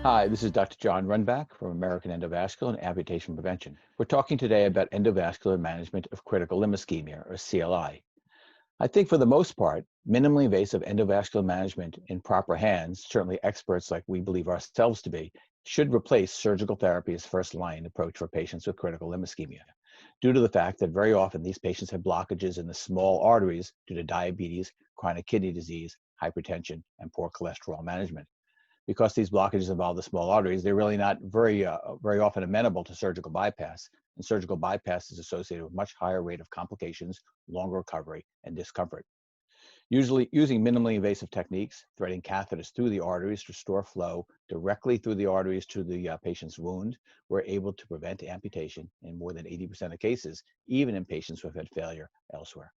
Hi, this is Dr. John Rundback from American Endovascular and Amputation Prevention. We're talking today about endovascular management of critical limb ischemia, or CLI. I think for the most part, minimally invasive endovascular management in proper hands, certainly experts like we believe ourselves to be, should replace surgical therapy as first-line approach for patients with critical limb ischemia, due to the fact that very often these patients have blockages in the small arteries due to diabetes, chronic kidney disease, hypertension, and poor cholesterol management. Because these blockages involve the small arteries, they're really not very often amenable to surgical bypass. And surgical bypass is associated with much higher rate of complications, longer recovery, and discomfort. Usually using minimally invasive techniques, threading catheters through the arteries to restore flow directly through the arteries to the patient's wound, we're able to prevent amputation in more than 80% of cases, even in patients who've had failure elsewhere.